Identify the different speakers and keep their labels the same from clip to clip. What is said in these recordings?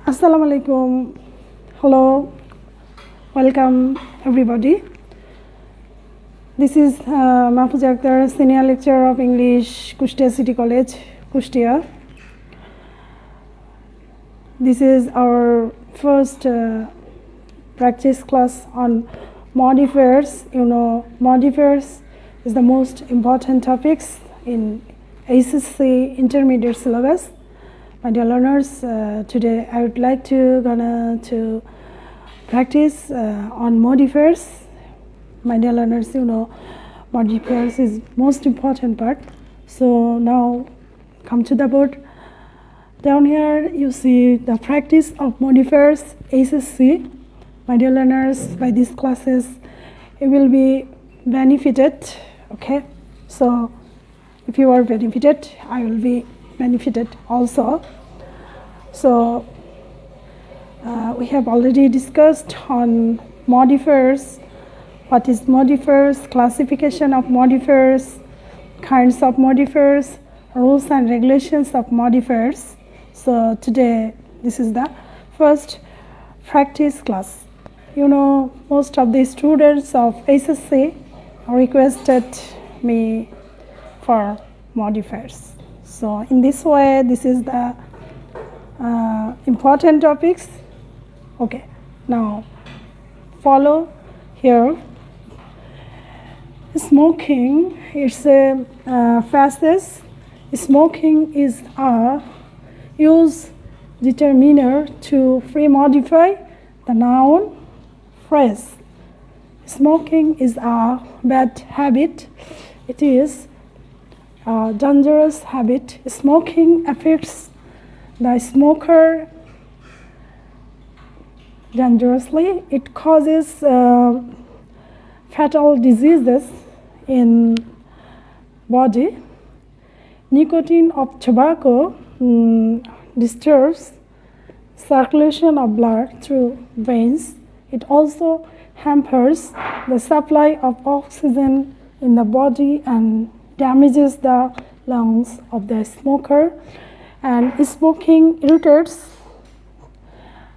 Speaker 1: Assalamu alaikum. Hello, welcome everybody. This is Mafuza Ma'am, Senior Lecturer of English, Kustia City College, Kustia. This is our first practice class on modifiers. You know, modifiers is the most important topics in HSC intermediate syllabus. My dear learners, today I would like to practice on modifiers. My dear learners, you know, modifiers is most important part. So now come to the board. Down here you see the practice of modifiers HSC. My dear learners, by these classes you will be benefited. Okay, so if you are benefited, I will be benefited also. So we have already discussed on modifiers. What is modifiers, classification of modifiers, kinds of modifiers, rules and regulations of modifiers. So today this is the first practice class. You know, most of the students of HSC requested me for modifiers. So in this way, this is the important topics. Okay, now follow here. Smoking, it's a facet. Smoking is a use determiner to free modify the noun phrase. Smoking is a bad habit. It is a dangerous habit. Smoking affects the smoker dangerously. It causes fatal diseases in body. Nicotine of tobacco disturbs circulation of blood through veins. It also hampers the supply of oxygen in the body and damages the lungs of the smoker. And smoking irritates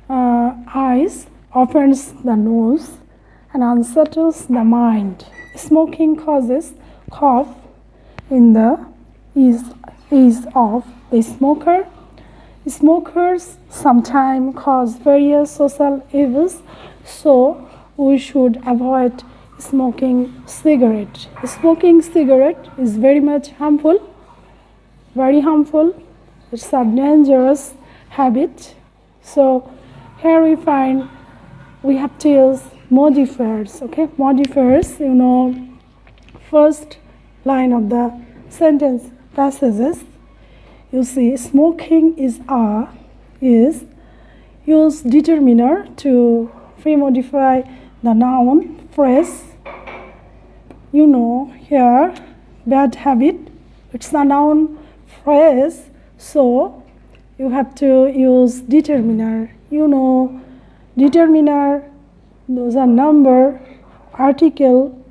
Speaker 1: eyes, offends the nose, and unsettles the mind. Smoking causes cough in the ears of the smoker. Smokers sometimes cause various social evils, so we should avoid smoking cigarette. Smoking cigarette is very much harmful, very harmful. It's a dangerous habit. So here we find we have to use modifiers. Okay, modifiers, you know, first line of the sentence passages, you see smoking is use determiner to free modify the noun phrase. You know, here bad habit, it's a noun phrase, so you have to use determiner. You know, determiner, those are number, article,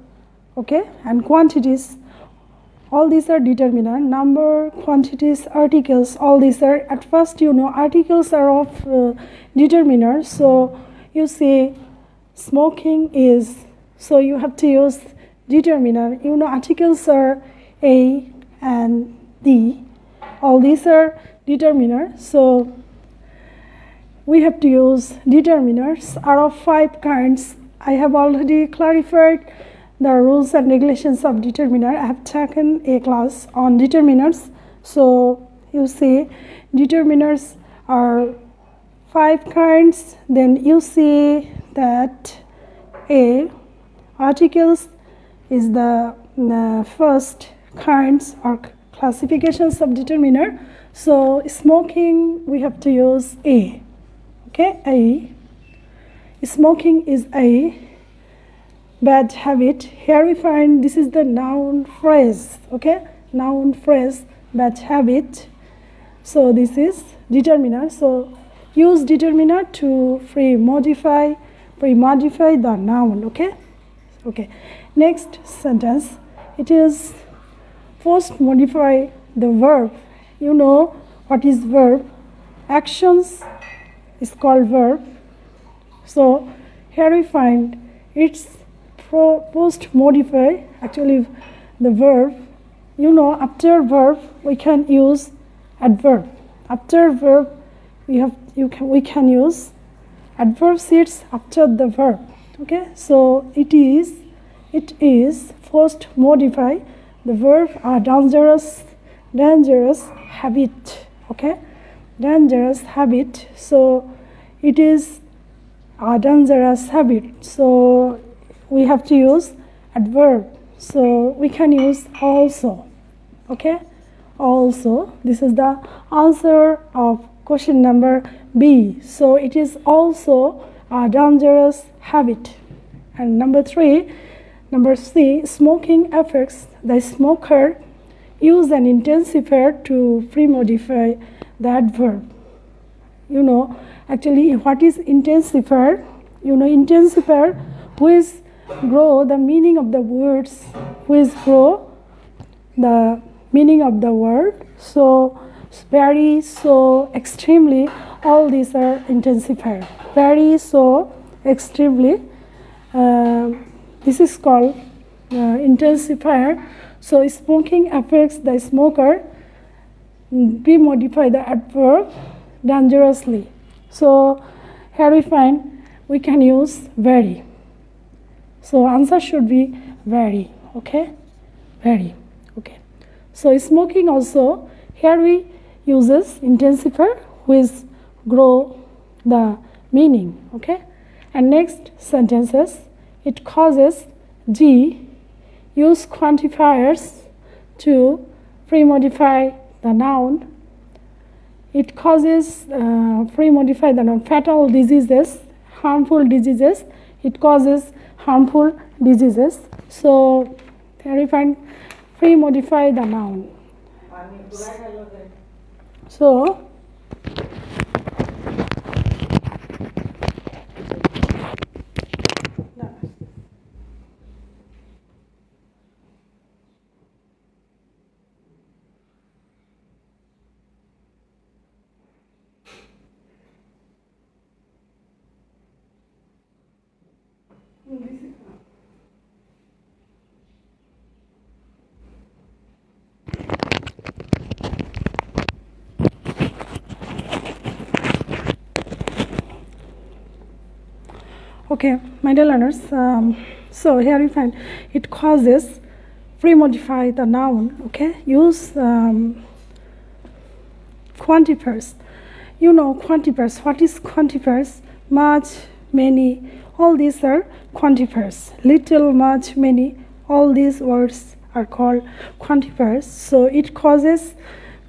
Speaker 1: okay, and quantities. All these are determiner. Number, quantities, articles, all these are, at first, you know, articles are of determiner. So you see smoking is, so you have to use determiner. You know, articles are A and the, all these are determiner. So we have to use determiners are of 5 kinds. I have already clarified the rules and regulations of determiner. I have taken a class on determiners. So you see determiners are 5 kinds. Then you see that A, articles is the first kinds or classifications of determiner. So smoking, we have to use A. Okay, A. Smoking is A. Bad habit. Here we find this is the noun phrase. Okay, noun phrase, bad habit. So this is determiner. So use determiner to free modify the noun. Okay. Okay. Next sentence. It is first modify the verb. You know what is verb? Actions is called verb. So here we find its post modify, actually the verb. After verb we can use adverb. After verb we can use adverb sits after the verb. Okay, so it is post modify. The verb are dangerous habit. Okay, dangerous habit. So it is a dangerous habit. So we have to use adverb. So we can use also. Okay, also. This is the answer of question number B. So it is also a dangerous habit. And number C, smoking affects the smoker. Use an intensifier to pre-modify the adverb. Actually, what is intensifier? Intensifier which grow the meaning of the words, So very, so, extremely, all these are intensifier. Very, so, extremely, this is called intensifier. So smoking affects the smoker. We modify the adverb dangerously. So here we find we can use very. So answer should be very. Okay, very. Okay. So smoking also, here we uses intensifier which grow the meaning. Okay. And next sentences, it causes G. Use quantifiers to pre-modify the noun. It causes pre-modify the noun. Fatal diseases, harmful diseases. It causes harmful diseases. So here we find pre-modify the noun. So okay, my dear learners, so here we find it causes pre-modify the noun. Okay, use quantifiers. Quantifiers. What is quantifiers? Much, many, all these are quantifiers. Little, much, many, all these words are called quantifiers. So it causes,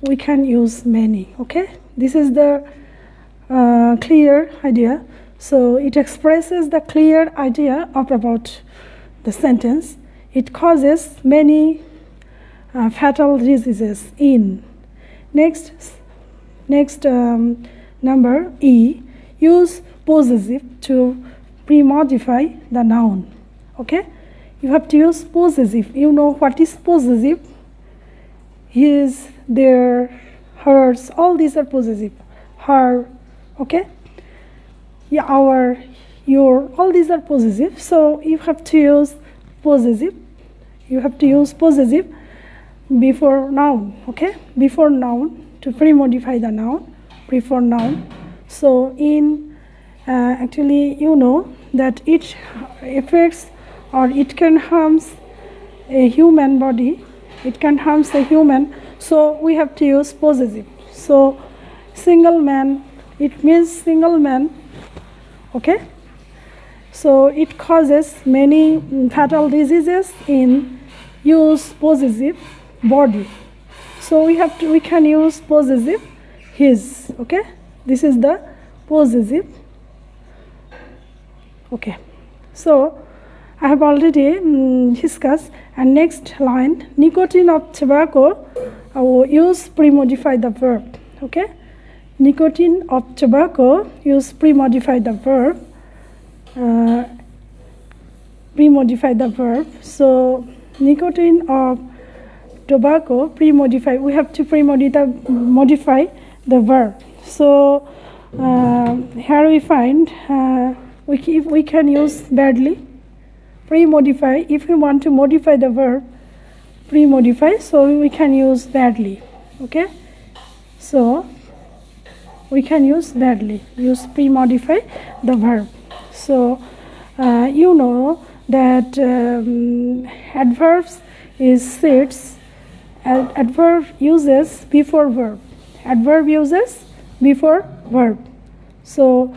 Speaker 1: we can use many. Okay, this is the clear idea. So it expresses the clear idea about the sentence. It causes many fatal diseases in. Next number E. Use possessive to pre-modify the noun. Okay, you have to use possessive. You know what is possessive? His, their, hers, all these are possessive. Her. Okay, yeah, our, your, all these are possessive. So you have to use possessive. You have to use possessive before noun. Okay, before noun to pre-modify the noun. Before noun. So in actually that it affects or it can harms a human body. It can harm a human. So we have to use possessive. So single man. It means single man. Okay, so it causes many fatal diseases in. Use possessive body. So we can use possessive his. Okay, this is the possessive. Okay, so I have already discussed. And next line, nicotine of tobacco use pre-modify the verb. Okay, nicotine of tobacco use pre-modify the verb. Pre-modify the verb. So nicotine of tobacco pre-modify. We have to pre-modify the verb. So here we find we can use badly, pre-modify. If we want to modify the verb, pre-modify, so we can use badly. Okay, so we can use badly, use pre-modify the verb. So you know that adverbs is sits. Adverb uses before verb. Adverb uses before verb. So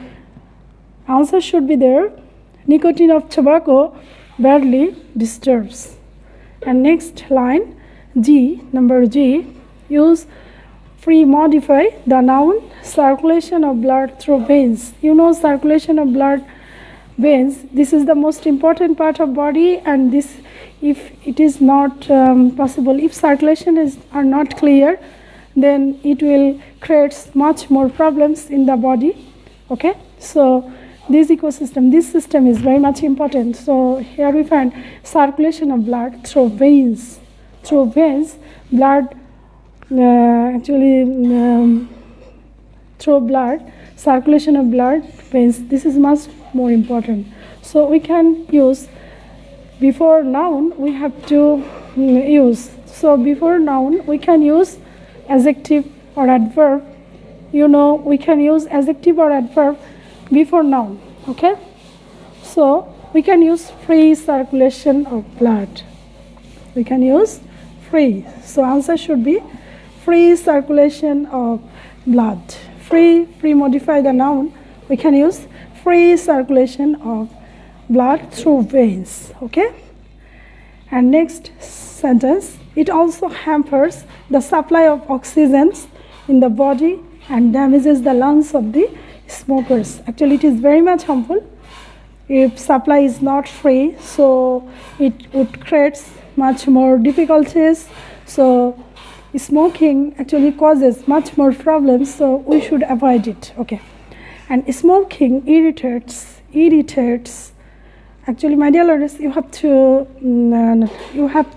Speaker 1: answer should be there. Nicotine of tobacco badly disturbs. And next line, G, number G, use pre-modify the noun circulation of blood through veins. You know circulation of blood, veins, this is the most important part of body, and this, if it is not possible, if circulation are not clear, then it will create much more problems in the body. Okay, so this ecosystem, this system is very much important. So here we find circulation of blood through veins. Through veins, blood through blood, circulation of blood, veins, this is much more important. So we can use before noun, we have to use. So before noun, we can use adjective or adverb. You know, we can use adjective or adverb before noun. Okay, so we can use free circulation of blood. We can use free. So answer should be free circulation of blood. Free, pre-modify the noun, we can use free circulation of blood through veins. Okay, and next sentence, it also hampers the supply of oxygen in the body and damages the lungs of the smokers. Actually, it is very much harmful if supply is not free, so it would create much more difficulties. So smoking actually causes much more problems, so we should avoid it. Okay, and smoking irritates. Actually, my dear learners, you have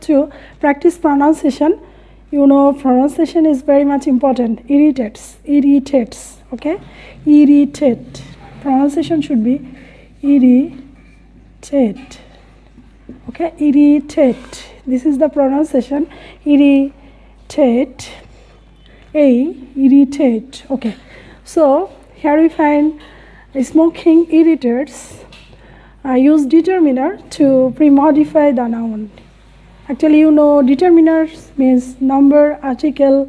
Speaker 1: to practice pronunciation. You know, pronunciation is very much important. Irritates. Okay, irritate. Pronunciation should be irritate. Okay, irritate. This is the pronunciation. Irritate. Irritate. Okay, so here we find smoking irritates. Use determiner to pre-modify the noun. Actually, you know, determiners means number, article.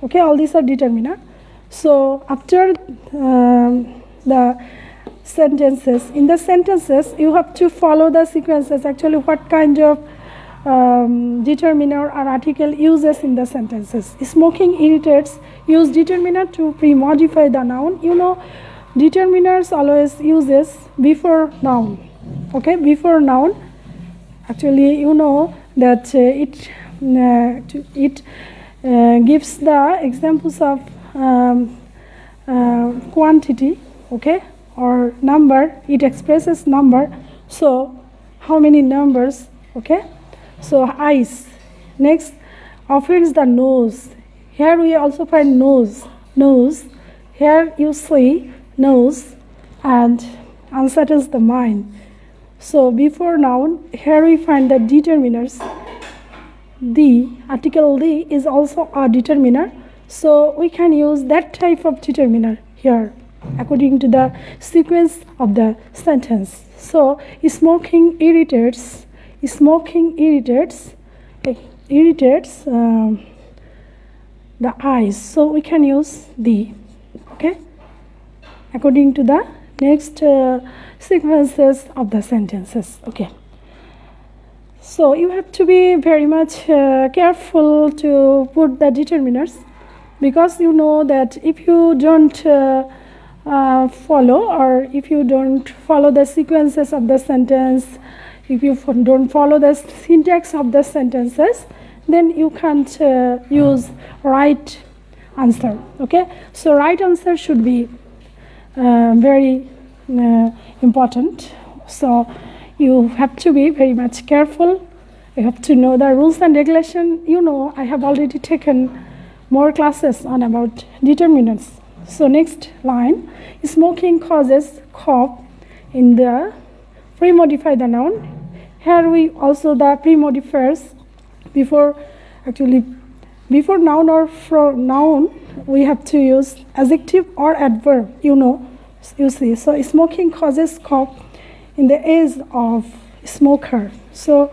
Speaker 1: Okay, all these are determiner. So after the sentences, in the sentences, you have to follow the sequences. Actually, what kind of determiner or article uses in the sentences. Smoking irritates. Use determiner to pre-modify the noun. You know, determiners always uses before noun. Okay, before noun. Actually, you know that it gives the examples of quantity, okay, or number. It expresses number. So how many numbers? Okay, so eyes. Next, offends the nose. Here we also find nose. Here you see nose and unsettles the mind. So before noun, here we find the determiners. The article the is also a determiner, so we can use that type of determiner here according to the sequence of the sentence. So smoking irritates. Smoking irritates the eyes, so we can use the. Okay, according to the next sequences of the sentences. Okay, so you have to be very much careful to put the determiners, because you know that if you don't follow, or if you don't follow the sequences of the sentence, if you don't follow the syntax of the sentences, then you can't use right answer. Okay, so right answer should be very important. So you have to be very much careful. You have to know the rules and regulation. You know, I have already taken more classes on about determinants. So next line, smoking causes cough in the pre-modify the noun. Here we also the pre-modifiers before noun or from noun we have to use adjective or adverb, you see. So smoking causes cough in the age of smoker. So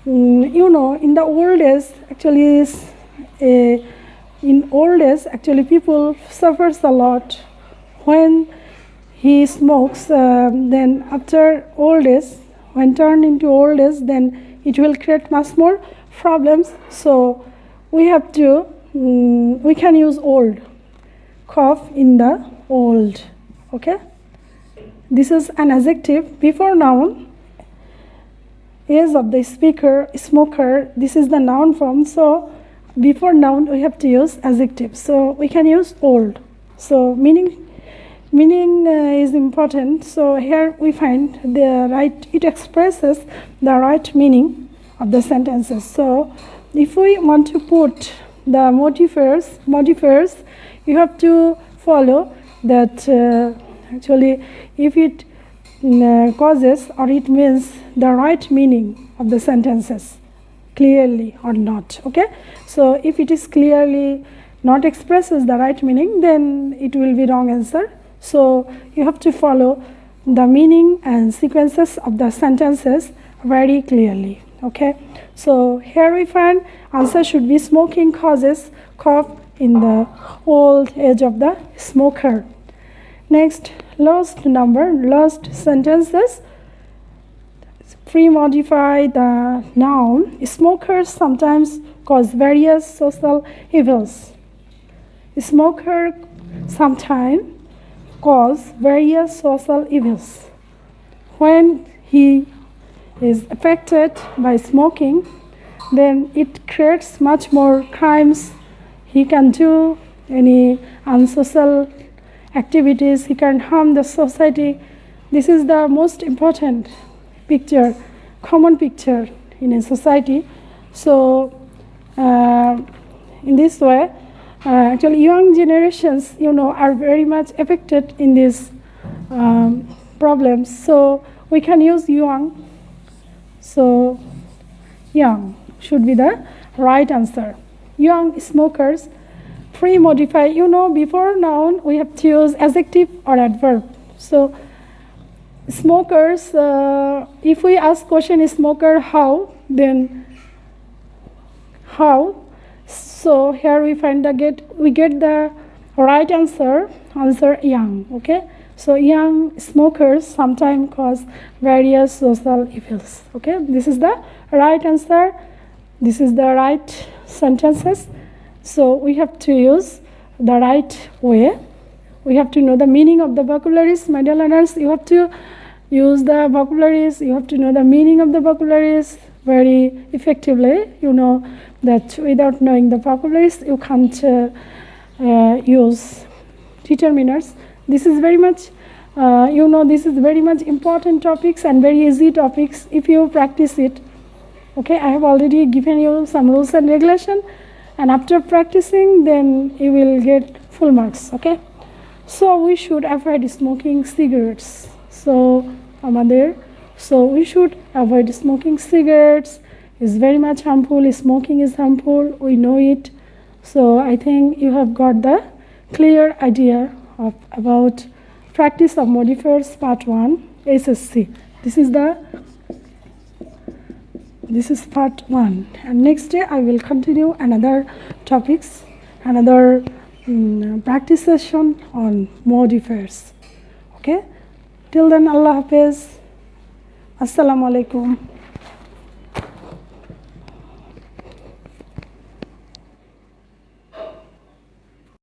Speaker 1: in the old days actually people suffers a lot when he smokes. Then after old age, when turned into old age, then it will create much more problems. So we can use old, cough in the old. Okay, this is an adjective before noun. Age of the smoker, this is the noun form. So before noun we have to use adjective. So we can use old. So meaning is important. So here we find it expresses the right meaning of the sentences. So if we want to put the modifiers, you have to follow that actually if it causes or it means the right meaning of the sentences clearly or not. Okay, so if it is clearly not expresses the right meaning, then it will be wrong answer. So you have to follow the meaning and sequences of the sentences very clearly. Okay, so here we find answer should be smoking causes cough in the old age of the smoker. Next, last sentences pre-modify the noun. Smokers sometimes cause various social evils. Smoker sometimes cause various social evils. When he is affected by smoking, then it creates much more crimes. He can do any unsocial activities, he can harm the society. This is the most important picture, common picture in a society. So in this way, actually young generations are very much affected in these problems. So we can use young. So young should be the right answer. Young smokers pre-modify, before noun we have to use adjective or adverb. So smokers, if we ask question is smoker how, then how. So here we find we get the right answer young. Okay, so young smokers sometimes cause various social evils. Okay, this is the right answer. This is the right sentences. So we have to use the right way. We have to know the meaning of the vocabularies. My dear learners, you have to use the vocabularies. You have to know the meaning of the vocabularies very effectively. You know that without knowing the vocabularies, you can't use determiners. This is very much, this is very much important topics and very easy topics if you practice it. Okay, I have already given you some rules and regulation. And after practicing, then you will get full marks. Okay, so we should avoid smoking cigarettes. So we should avoid smoking cigarettes. It's very much harmful. Smoking is harmful. We know it. So I think you have got the clear idea about practice of modifiers part 1 HSC. This is part 1, and next day I will continue another topics, another practice session on modifiers. Okay, till then, Allah Hafiz. Assalamu alaikum.